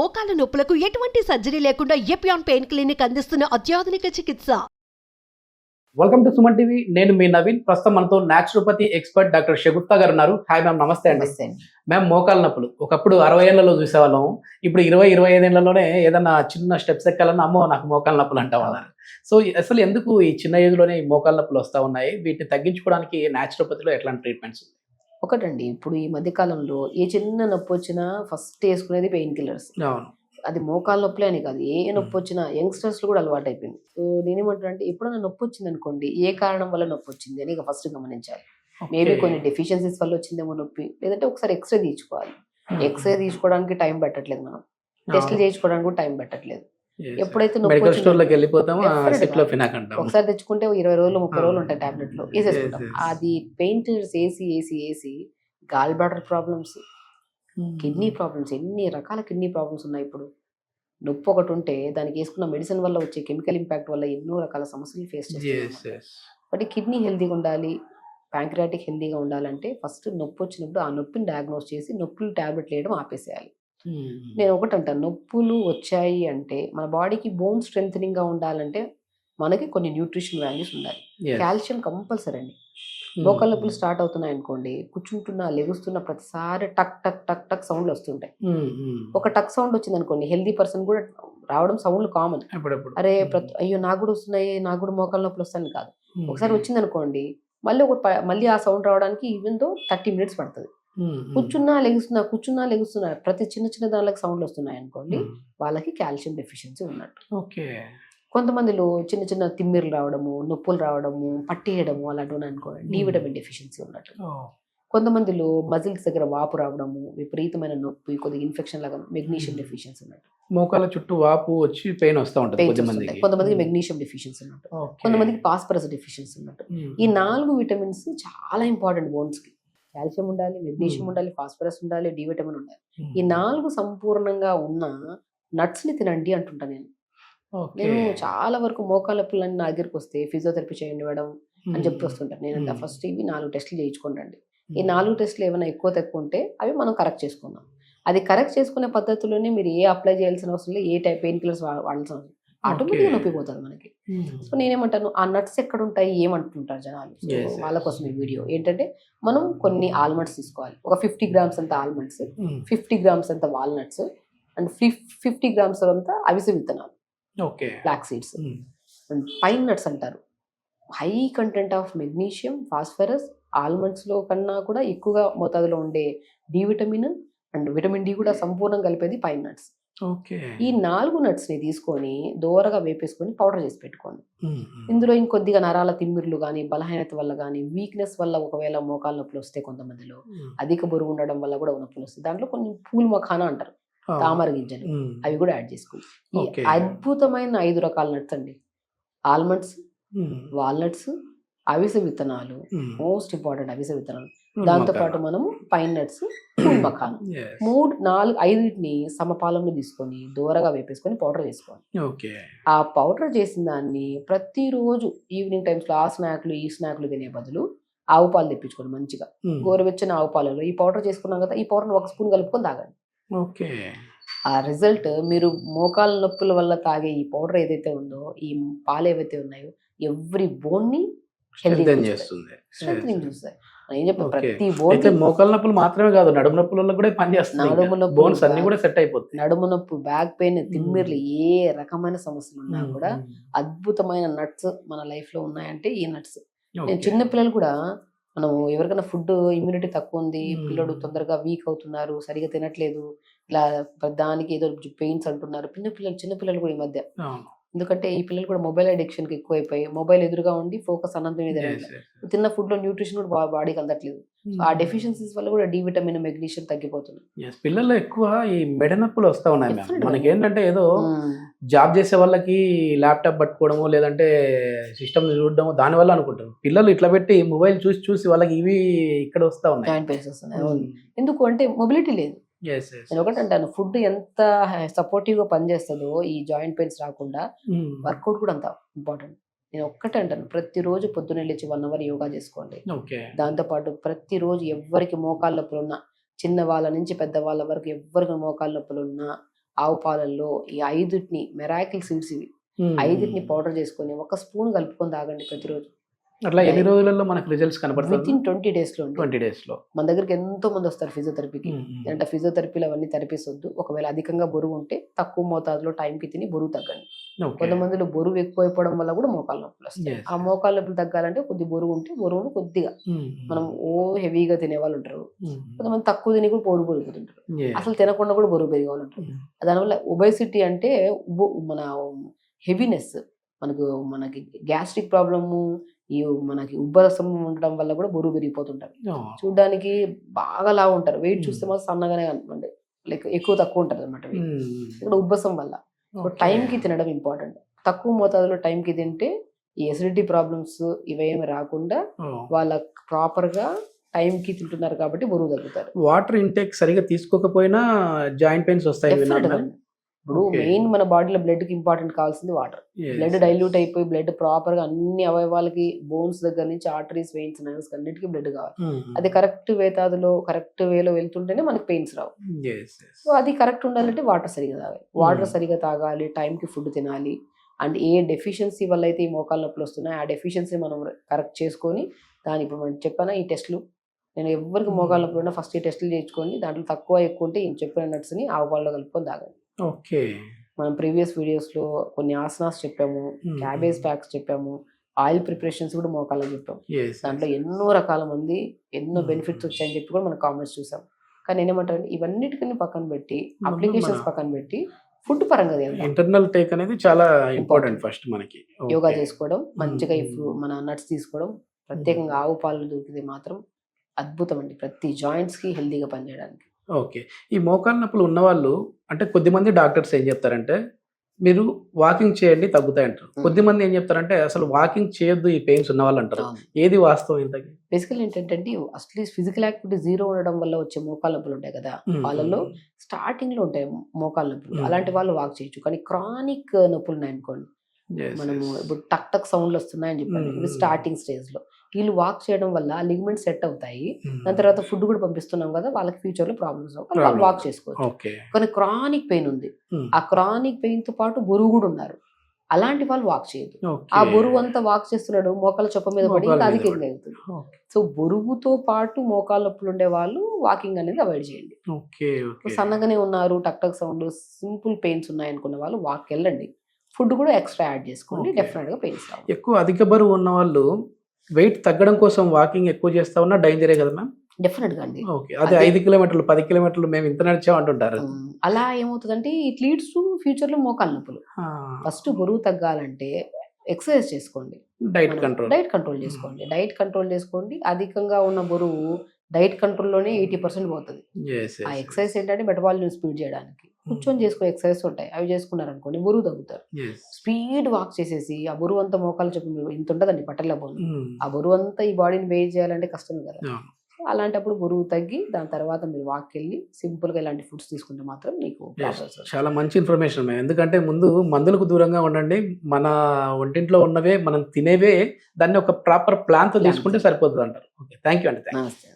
మోకాల నొప్పులకు ఎటువంటి సర్జరీ లేకుండా ఎపియాన్ పెయిన్ క్లినిక్ అందిస్తున్న అత్యాధునిక చికిత్స. Welcome to Suman TV. నేను మీ నవీన్. ప్రస్తుతం మనతో న్యాచురోపతి ఎక్స్పర్ట్ డాక్టర్ షగుప్తా గారు ఉన్నారు. హాయ్ మ్యామ్, నమస్తే అండి. మ్యామ్, మోకాల నొప్పులు ఒకప్పుడు 60 ఏళ్లలో చూసేవాళ్ళం. ఇప్పుడు 20-25 ఏళ్లలోనే ఏదన్నా చిన్న స్టెప్స్ ఎక్కాలన్నా అమ్మో నాకు మోకాల నొప్పులు అంటా ఉన్నారు. సో అసలు ఎందుకు ఈ చిన్న ఏజ్ లోనే ఈ మోకాల నొప్పులు వస్తూ ఉన్నాయి? వీటిని తగ్గించుకోవడానికి న్యాచురోపతిలో ఎట్లాంటి ట్రీట్మెంట్స్? ఒకటండి, ఇప్పుడు ఈ మధ్య కాలంలో ఏ చిన్న నొప్పి వచ్చినా ఫస్ట్ వేసుకునేది పెయిన్ కిల్లర్స్. అవును. అది మోకాల నొప్పులే అని కాదు, ఏ నొప్పి వచ్చినా యంగ్స్టర్స్ లో కూడా అలవాటు అయిపోయింది. సో నేనేమంటానంటే, ఎప్పుడైనా నొప్పి వచ్చింది అనుకోండి, ఏ కారణం వల్ల నొప్పి వచ్చింది అని ఇక ఫస్ట్ గమనించాలి. మేబీ కొన్ని డెఫిషియన్సీస్ వల్ల వచ్చిందేమో నొప్పి, లేదంటే ఒకసారి ఎక్స్రే తీసుకోవాలి. ఎక్స్రే తీసుకోవడానికి టైం పెట్టట్లేదు, మనం టెస్ట్లు చేయించుకోవడానికి కూడా టైం పెట్టట్లేదు. ఎప్పుడైతే నొప్పి ఒకసారి తెచ్చుకుంటే 20 రోజులు 30 రోజులు ఉంటాయి టాబ్లెట్లు వేసేసుకుంటాం. అది పెయిన్ కిల్లర్స్ వేసి gall bladder problems, kidney problems, ఎన్ని రకాల కిడ్నీ ప్రాబ్లమ్స్ ఉన్నాయి. ఇప్పుడు నొప్పి ఒకటి ఉంటే దానికి వేసుకున్న మెడిసిన్ వల్ల వచ్చే కెమికల్ ఇంపాక్ట్ వల్ల ఎన్నో రకాల సమస్యలు ఫేస్ చేస్తాం. బట్ కిడ్నీ హెల్తీగా ఉండాలి, ప్యాంక్రియాటిక్ హెల్తీగా ఉండాలంటే ఫస్ట్ నొప్పి వచ్చినప్పుడు ఆ నొప్పిని డయాగ్నోస్ చేసి నొప్పులు టాబ్లెట్లు వేయడం ఆపేసేయాలి. నేను ఒకటి అంటాను, నొప్పులు వచ్చాయి అంటే మన బాడీకి బోన్ స్ట్రెంగ్ గా ఉండాలంటే మనకి కొన్ని న్యూట్రిషన్ వాల్యూస్ ఉండాలి. కాల్షియం కంపల్సరీ అండి. మోకాల నొప్పులు స్టార్ట్ అవుతున్నాయి అనుకోండి, కూర్చుంటున్నా లెగుస్తున్న ప్రతిసారి టక్ టక్ టక్ టక్ సౌండ్లు వస్తుంటాయి. ఒక టక్ సౌండ్ వచ్చింది అనుకోండి, హెల్దీ పర్సన్ కూడా రావడం సౌండ్లు కామన్. అరే అయ్యో నాకు కూడా వస్తున్నాయి, నాకు కూడా మోకాల నొప్పులు వస్తాయని కాదు. ఒకసారి వచ్చింది అనుకోండి, మళ్ళీ ఆ సౌండ్ రావడానికి ఈవెన్ తో 30 minutes పడుతుంది. కూర్చున్నా లెగుస్తున్నా ప్రతి చిన్న చిన్న దానికి సౌండ్లు వస్తున్నాయి అనుకోండి, వాళ్ళకి కాల్షియం డెఫిషియన్సీ ఉన్నట్టు. కొంతమందిలో చిన్న చిన్న తిమ్మిర్లు రావడము, నొప్పులు రావడము, పట్టేయడము అలాంటివి ఉన్నాయి అనుకోండి, డి విటమిన్ డెఫిషియన్సీ ఉన్నట్టు. కొంతమందిలో మజిల్స్ దగ్గర వాపు రావడము, విపరీతమైన నొప్పి, కొద్దిగా ఇన్ఫెక్షన్ లాగా మెగ్నీషియం డెఫిషియన్సీ ఉన్నట్టు. మోకాల చుట్టూ వాపు వచ్చి పెయిన్ వస్తూ ఉంటుంది. కొంతమందికి మెగ్నీషియం డెఫిషియన్సీ ఉన్నట్టు, కొంతమందికి ఫాస్ఫరస్ డెఫిషియన్సీ ఉన్నట్టు. ఈ 4 విటమిన్స్ చాలా ఇంపార్టెంట్ బోన్స్ కి. కాల్షియం ఉండాలి, మెగ్నీషియం ఉండాలి, ఫాస్ఫరస్ ఉండాలి, డి విటమిన్ ఉండాలి. ఈ 4 సంపూర్ణంగా ఉన్న నట్స్ ని తినండి అంటుంటా నేను. నేను చాలా వరకు మోకాల నొప్పులన్నీ నా దగ్గరికి వస్తే ఫిజియోథెరపీ చేయండి మేడం అని చెప్పి వస్తుంటాను. నేను ఫస్ట్ ఇవి 4 టెస్టులు చేయించుకోండి. ఈ 4 టెస్టులు ఏమైనా ఎక్కువ తక్కువ ఉంటే అవి మనం కరెక్ట్ చేసుకుందాం. అది కరెక్ట్ చేసుకునే పద్ధతిలోనే మీరు ఏ అప్లై చేయాల్సిన అవసరం లేదు, ఏ టైప్ పెయిన్ కిల్లర్స్ వాడాల్సిన అవసరం, ఆటోమేటిక్గా నొప్పిపోతుంది మనకి. సో నేనేమంటాను, ఆ నట్స్ ఎక్కడ ఉంటాయి ఏమంటుంటారు జనాలు. వాళ్ళ కోసం ఈ వీడియో ఏంటంటే, మనం కొన్ని ఆల్మండ్స్ తీసుకోవాలి. ఒక 50 grams అంత ఆల్మండ్స్, 50 grams అంత వాల్నట్స్ అండ్ 50 grams అంత అవిసె విత్తనాలు, flax seeds and pine nuts అంటారు. High content of magnesium, phosphorus almonds లో కన్నా కూడా ఎక్కువగా మోతాదులో ఉండే D vitamin and vitamin D కూడా సంపూర్ణంగా కలిపేది పైన్ నట్స్. ఈ 4 నట్స్ ని తీసుకొని దోరగా వేపేసుకొని పౌడర్ చేసి పెట్టుకోండి. ఇందులో ఇంకొద్దిగా నరాల తిమ్మిర్లు కానీ, బలహీనత వల్ల కానీ, వీక్నెస్ వల్ల ఒకవేళ మోకాల నొప్పులు వస్తే, కొంతమందిలో అధిక బరువు ఉండడం వల్ల కూడా నొప్పులు వస్తాయి. దాంట్లో కొన్ని పూల్ మఖానా అంటారు, తామర గింజలు, అవి కూడా యాడ్ చేసుకోండి. ఈ అద్భుతమైన 5 రకాల నట్స్ అండి: ఆల్మండ్స్, వాల్నట్స్, అవిసె విత్తనాలు, మోస్ట్ ఇంపార్టెంట్ అవిసె విత్తనాలు, దాంతో పాటు మనము పైన్ నట్స్, పూల్ మఖానా, 5 సమపాలంలో తీసుకొని దూరగా వేపేసుకొని పౌడర్ చేసుకోవాలి. ఆ పౌడర్ చేసిన దాన్ని ప్రతిరోజు ఈవినింగ్ టైమ్స్ లో ఈ స్నాక్లు తినే బదులు ఆవు పాలు తెప్పించుకోండి. మంచిగా గోరువెచ్చని ఆవు పాలలో ఈ పౌడర్ చేసుకున్నాం కదా, ఈ పౌడర్ 1 స్పూన్ కలుపుకొని తాగండి. ఆ రిజల్ట్, మీరు మోకాల నొప్పుల వల్ల తాగే ఈ పౌడర్ ఏదైతే ఉందో, ఈ పాలు ఏవైతే ఉన్నాయో, ఎవ్రీ బోన్ ని స్ట్రెంథనింగ్ చూస్తాయి. ఏం చెప్పాను, ప్రతి బోన్. మోకాల నొప్పులు మాత్రమే కాదు, నడుము నొప్పులలో కూడా పనిచేస్తుంది. నడుము నొప్పి, బ్యాక్ పెయిన్, తిమ్మిర్లు, ఏ రకమైన సమస్యలు ఉన్నా కూడా అద్భుతమైన నట్స్ మన లైఫ్ లో ఉన్నాయంటే ఈ నట్స్. నేను చిన్న పిల్లలు కూడా, మనం ఎవరికైనా ఫుడ్ ఇమ్యూనిటీ తక్కువ ఉంది, పిల్లడు తొందరగా వీక్ అవుతున్నారు, సరిగా తినట్లేదు, ఇలా దానికి ఏదో పెయిన్స్ అంటున్నారు, చిన్న పిల్లలు కూడా ఈ మధ్య. ఎందుకంటే ఈ పిల్లలు కూడా మొబైల్ అడిక్షన్ కి ఎక్కువైపోయి, మొబైల్ ఎదురుగా ఉండి ఫోకస్ అన్నంత మీద తిన్న ఫుడ్ లో న్యూట్రిషన్ కూడా బాడీకి అందట్లేదు. ఆ డెఫిషియన్సీస్ వల్ల కూడా డి విటమిన్, మెగ్నీషియం తగ్గిపోతుంది. పిల్లల్లో ఎక్కువ ఈ మెడ నొప్పులు వస్తా ఉన్నాయి. మనకి ఏంటంటే, ఏదో జాబ్ చేసే వాళ్ళకి ల్యాప్టాప్ పట్టుకోవడము, లేదంటే సిస్టమ్ చూడడము, దాని వల్ల అనుకుంటారు. పిల్లలు ఇట్లా పెట్టి మొబైల్ చూసి వాళ్ళకి ఇవి ఇక్కడ వస్తా ఉన్నాయి, జాయింట్ పెయిన్స్ వస్తున్నాయి. ఎందుకు అంటే మొబిలిటీ లేదు. నేను ఒకటి అంటాను, ఫుడ్ ఎంత సపోర్టివ్ గా పనిచేస్తుందో ఈ జాయింట్ పెయిన్స్ రాకుండా, వర్కౌట్ కూడా అంత ఇంపార్టెంట్. నేను ఒక్కటే అంటాను, ప్రతిరోజు పొద్దున్న లేచి 1 hour యోగా చేసుకోండి. దాంతోపాటు ప్రతిరోజు ఎవరికి మోకాళ్ళ నొప్పులు ఉన్నా, చిన్న వాళ్ళ నుంచి పెద్ద వాళ్ళ వరకు ఎవరికి మోకాళ్ళ నొప్పులు ఉన్నా ఆవు పాలల్లో ఈ 5 మెరాకిల్ సీడ్స్ ఇవి 5 పౌడర్ చేసుకొని 1 స్పూన్ కలుపుకొని తాగండి ప్రతిరోజు. అట్లా ఎన్ని రోజులలో మనకు రిజల్ట్స్ కనబడుతుంది? విత్ ఇన్ 20 days లో 20 days లో. మన దగ్గరికి ఎంతో మంది వస్తారు ఫిజియోథెరపీకి. అంటే ఫిజియోథెరపీలో అవన్నీ థెరపీస్ వద్దు. ఒకవేళ అధికంగా బరువు ఉంటే తక్కువ మోతాదులో టైంకి తిని బరువు తగ్గండి. కొంతమందిలో బరువు ఎక్కువైపోవడం వల్ల కూడా మోకాళ్ళ నొప్పులు వస్తాయి. ఆ మోకాళ్ళ నొప్పులు తగ్గాలంటే కొద్ది బరువు ఉంటే బరువును కొద్దిగా మనం హెవీగా తినే వాళ్ళు ఉంటారు. కొంతమంది తక్కువ తిని కూడా బరువు పెరుగుతుంటారు. అసలు తినకుండా కూడా బరువు పెరిగే వాళ్ళు ఉంటారు. దానివల్ల ఒబేసిటీ అంటే మన హెవీనెస్, మనకి గ్యాస్ట్రిక్ ప్రాబ్లము, ఈ మనకి ఉబ్బరసం ఉండడం వల్ల కూడా బరువు పెరిగిపోతుంటారు. చూడడానికి బాగా లావు ఉంటారు, వెయిట్ చూస్తే మాత్రం సన్నగానే కనుకోండి, లైక్ ఎక్కువ తక్కువ ఉంటుంది అనమాట. ఇక్కడ ఉబ్బసం వల్ల టైంకి తినడం ఇంపార్టెంట్. తక్కువ మోతాదులో టైంకి తింటే ఈ ఎసిడిటీ ప్రాబ్లమ్స్ ఇవేమి రాకుండా వాళ్ళ ప్రాపర్ గా టైంకి తింటున్నారు కాబట్టి బరువు తగ్గుతారు. వాటర్ ఇంటేక్ సరిగా తీసుకోకపోయినా జాయింట్ పెయిన్స్ వస్తాయి. ఇప్పుడు మెయిన్ మన బాడీలో బ్లడ్ కి ఇంపార్టెంట్ కావాల్సింది వాటర్. బ్లడ్ డైల్యూట్ అయిపోయి బ్లడ్ ప్రాపర్ గా అన్ని అవయవాలకి, బోన్స్ దగ్గర నుంచి ఆర్టరీస్, వెయిన్స్, నర్వ్స్ అన్నిటికీ బ్లడ్ కావాలి. అది కరెక్ట్ వేతాదులో కరెక్ట్ వేలో వెళ్తుంటేనే మనకి పెయిన్స్ రావు. సో అది కరెక్ట్ ఉండాలంటే వాటర్ సరిగా తాగాలి. వాటర్ సరిగా తాగాలి, టైంకి ఫుడ్ తినాలి. అండ్ ఏ డెఫిషియన్సీ వల్ల అయితే ఈ మోకాళ్ళ నొప్పులు వస్తున్నాయి ఆ డెఫిషియన్సీ మనం కరెక్ట్ చేసుకొని దాని ఇప్పుడు మనం చెప్పానా ఈ టెస్టులు, నేను ఎవరికి మోకాళ్ళ నొప్పులు ఉన్నా ఫస్ట్ ఈ టెస్టులు చేయించుకోండి. దాంట్లో తక్కువ ఎక్కువ ఉంటే చెప్పిన నట్స్ ని ఆవు పాలలో కలుపుకొని తాగండి. ఓకే, మనం ప్రీవియస్ వీడియోస్ లో కొన్ని ఆసనాస్ చెప్పాము, క్యాబేజ్ ప్యాక్స్ చెప్పాము, ఆయిల్ ప్రిపరేషన్స్ కూడా మోకాళ్ళకి చెప్పాము. దాంట్లో ఎన్నో రకాల మంది ఎన్నో బెనిఫిట్స్ వచ్చాయని చెప్పి కూడా మనం కామెంట్స్ చూసాం. కానీ నేనేమంటాను, ఇవన్నిటికీ పక్కన పెట్టి అప్లికేషన్స్ పక్కన పెట్టి ఫుడ్ పరంగా ఇంటర్నల్ టేక్ అనేది చాలా ఇంపార్టెంట్. ఫస్ట్ మనకి యోగా చేసుకోవడం, మంచిగా మన నట్స్ తీసుకోవడం, ప్రత్యేకంగా ఆవు పాలు దొరికితే మాత్రం అద్భుతం అండి, ప్రతి జాయింట్స్ కి హెల్దీగా పనిచేయడానికి. ఓకే, ఈ మోకాళ్ళ నొప్పులు ఉన్నవాళ్ళు అంటే కొద్దిమంది డాక్టర్స్ ఏం చెప్తారంటే మీరు వాకింగ్ చేయండి తగ్గుతాయి అంటారు. కొద్దిమంది ఏం చెప్తారంటే అసలు వాకింగ్ చేయొద్దు ఈ పెయిన్స్ ఉన్న వాళ్ళు అంటారు. ఏది వాస్తవం? ఇంతకీ బేసికల్ ఏంటంటే అసలు ఫిజికల్ యాక్టివిటీ జీరో ఉండడం వల్ల వచ్చే మోకాళ్ళ నొప్పులు ఉంటాయి కదా, వాళ్ళలో స్టార్టింగ్ లో ఉంటాయి మోకాళ్ళ నొప్పులు. అలాంటి వాళ్ళు వాక్ చేయొచ్చు. కానీ క్రానిక్ నొప్పులు ఉన్నాయి అనుకోండి, మనము ఇప్పుడు టక్ టక్ సౌండ్లు వస్తున్నాయని చెప్పండి, స్టార్టింగ్ స్టేజ్ లో వీళ్ళు వాక్ చేయడం వల్ల లిగమెంట్ సెట్ అవుతాయి. దాని తర్వాత ఫుడ్ కూడా పంపిస్తున్నాం కదా, వాళ్ళకి ఫ్యూచర్ లో ప్రాబ్లమ్స్ వాళ్ళు వాక్ చేసుకోవచ్చు. కానీ క్రానిక్ పెయిన్ ఉంది, ఆ క్రానిక్ పెయిన్ తో పాటు బరువు కూడా ఉన్నారు, అలాంటి వాళ్ళు వాక్ చేయదు. ఆ బరువు అంతా వాక్ చేస్తున్నాడు మోకాళ్ళ చొప్ప మీద పడి అది కింద అవుతుంది. సో బరువుతో పాటు మోకాళ్ళ నొప్పులు ఉండే వాళ్ళు వాకింగ్ అనేది అవాయిడ్ చేయండి. సన్నగానే ఉన్నారు, టక్ టక్ సౌండ్, సింపుల్ పెయిన్స్ ఉన్నాయి అనుకున్న వాళ్ళు వాక్ వెళ్ళండి. ఫుడ్ కూడా ఎక్స్ట్రా యాడ్ చేసుకోండి, డెఫినెట్ గా పెయిన్స్ రావు. ఎక్కువ అధిక బరువు ఉన్న వాళ్ళు వెయిట్ తగ్గడం కోసం వాకింగ్ ఎక్కువ చేస్తా ఉన్నా డేంజరే కదా మ్యామ్? డెఫినెట్ గా అండి. ఓకే, అదే 5 కిలోమీటర్లు 10 కిలోమీటర్లు మేము ఇంత నడిచాం అంటుంటారు. అలా ఏమవుతుందంటే ఇట్ లీడ్స్ టు ఫ్యూచర్ లో మోకాళ్ళ నొప్పులు. ఫస్ట్ బరువు తగ్గాలంటే ఎక్సర్సైజ్ చేసుకోండి, డైట్ కంట్రోల్ చేసుకోండి. అధికంగా ఉన్న బరువు డైట్ కంట్రోల్లోనే 80% పోతుంది. ఆ ఎక్సర్సైజ్ ఏంటంటే మెటబాలిజం స్పీడ్ చేయడానికి కూర్చొని చేసుకునే ఎక్సర్సైజ్ ఉంటాయి, అవి చేసుకున్నారు అనుకోండి బరువు తగ్గుతారు. స్పీడ్ వాక్ చేసేసి ఆ బరువు అంతా మోకాలు చెప్పి ఇంత ఉంటుందండి పట్టెల బరువు, ఆ బరువు అంతా ఈ బాడీని వెయిట్ చేయాలంటే కష్టమే కదా. అలాంటప్పుడు బరువు తగ్గి దాని తర్వాత మీరు వాక్ వెళ్ళి సింపుల్ గా ఇలాంటి ఫుడ్స్ తీసుకుంటే మాత్రం మీకు చాలా మంచి ఇన్ఫర్మేషన్. ఎందుకంటే ముందు మందులకు దూరంగా ఉండండి, మన ఒంటింట్లో ఉన్నవే మనం తినేవే దాన్ని ఒక ప్రాపర్ ప్లాన్ తో తీసుకుంటే సరిపోతుంది అంటారు. ఓకే, థ్యాంక్ యూ అండి. నమస్తే.